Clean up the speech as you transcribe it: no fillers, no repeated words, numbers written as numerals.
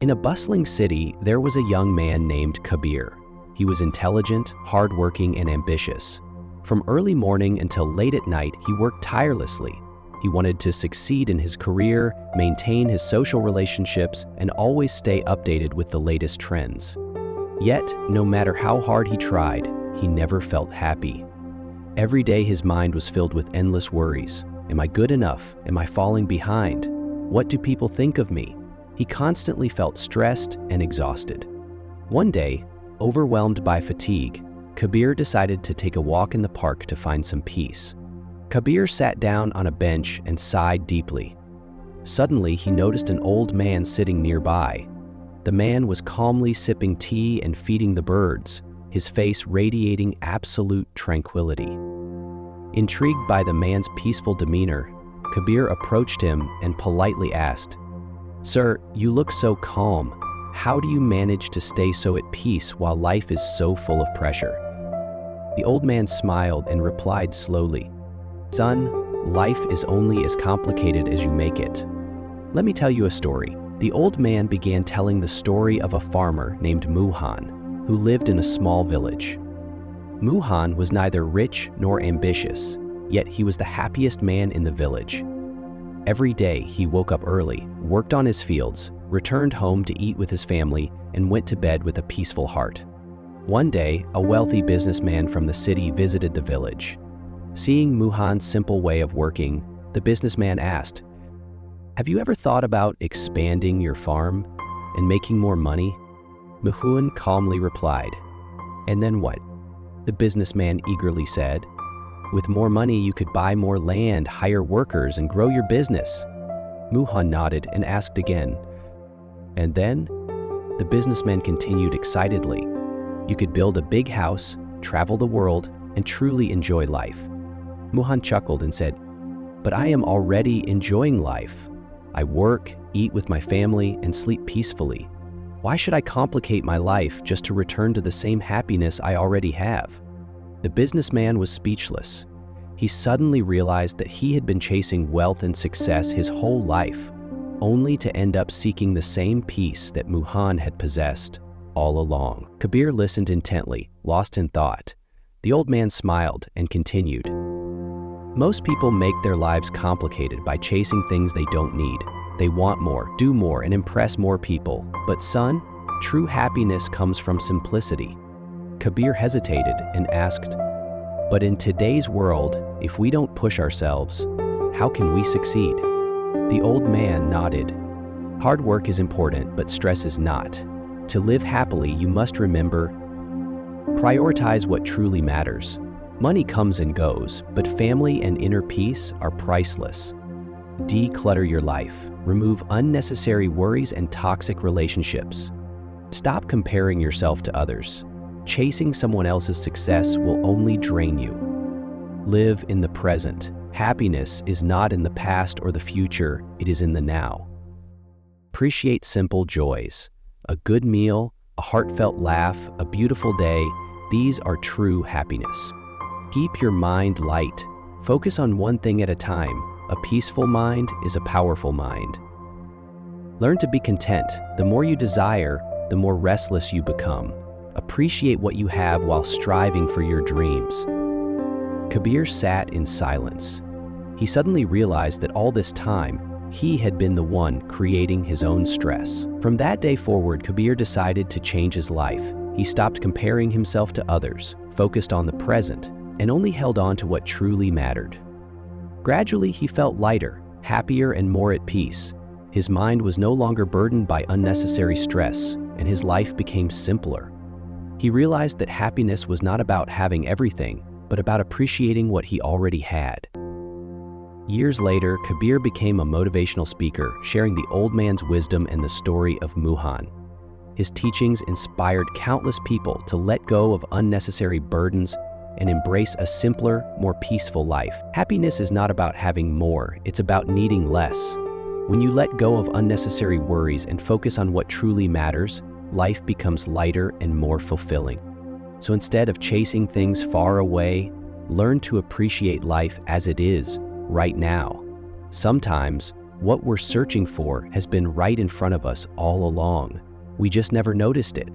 In a bustling city, there was a young man named Kabir. He was intelligent, hardworking, and ambitious. From early morning until late at night, he worked tirelessly. He wanted to succeed in his career, maintain his social relationships, and always stay updated with the latest trends. Yet, no matter how hard he tried, he never felt happy. Every day his mind was filled with endless worries. Am I good enough? Am I falling behind? What do people think of me? He constantly felt stressed and exhausted. One day, overwhelmed by fatigue, Kabir decided to take a walk in the park to find some peace. Kabir sat down on a bench and sighed deeply. Suddenly, he noticed an old man sitting nearby. The man was calmly sipping tea and feeding the birds, his face radiating absolute tranquility. Intrigued by the man's peaceful demeanor, Kabir approached him and politely asked, "Sir, you look so calm. How do you manage to stay so at peace while life is so full of pressure?" The old man smiled and replied slowly, "Son, life is only as complicated as you make it. Let me tell you a story." The old man began telling the story of a farmer named Muhan, who lived in a small village. Muhan was neither rich nor ambitious, yet he was the happiest man in the village. Every day he woke up early, worked on his fields, returned home to eat with his family, and went to bed with a peaceful heart. One day, a wealthy businessman from the city visited the village. Seeing Muhan's simple way of working, the businessman asked, "Have you ever thought about expanding your farm and making more money?" Muhan calmly replied, "And then what?" The businessman eagerly said, "With more money, you could buy more land, hire workers, and grow your business." Muhan nodded and asked again, "And then?" The businessman continued excitedly, "You could build a big house, travel the world, and truly enjoy life." Muhan chuckled and said, "But I am already enjoying life. I work, eat with my family, and sleep peacefully. Why should I complicate my life just to return to the same happiness I already have?" The businessman was speechless. He suddenly realized that he had been chasing wealth and success his whole life, only to end up seeking the same peace that Muhan had possessed all along. Kabir listened intently, lost in thought. The old man smiled and continued, "Most people make their lives complicated by chasing things they don't need. They want more, do more, and impress more people. But son, true happiness comes from simplicity." Kabir hesitated and asked, "But in today's world, if we don't push ourselves, how can we succeed?" The old man nodded. "Hard work is important, but stress is not. To live happily, you must remember, prioritize what truly matters. Money comes and goes, but family and inner peace are priceless. Declutter your life. Remove unnecessary worries and toxic relationships. Stop comparing yourself to others. Chasing someone else's success will only drain you. Live in the present. Happiness is not in the past or the future, it is in the now. Appreciate simple joys. A good meal, a heartfelt laugh, a beautiful day, these are true happiness. Keep your mind light. Focus on one thing at a time. A peaceful mind is a powerful mind. Learn to be content. The more you desire, the more restless you become. Appreciate what you have while striving for your dreams." Kabir sat in silence. He suddenly realized that all this time, he had been the one creating his own stress. From that day forward, Kabir decided to change his life. He stopped comparing himself to others, focused on the present, and only held on to what truly mattered. Gradually, he felt lighter, happier, and more at peace. His mind was no longer burdened by unnecessary stress, and his life became simpler. He realized that happiness was not about having everything, but about appreciating what he already had. Years later, Kabir became a motivational speaker, sharing the old man's wisdom and the story of Muhan. His teachings inspired countless people to let go of unnecessary burdens and embrace a simpler, more peaceful life. Happiness is not about having more, it's about needing less. When you let go of unnecessary worries and focus on what truly matters, life becomes lighter and more fulfilling. So instead of chasing things far away, learn to appreciate life as it is, right now. Sometimes, What we're searching for has been right in front of us all along. We just never noticed it.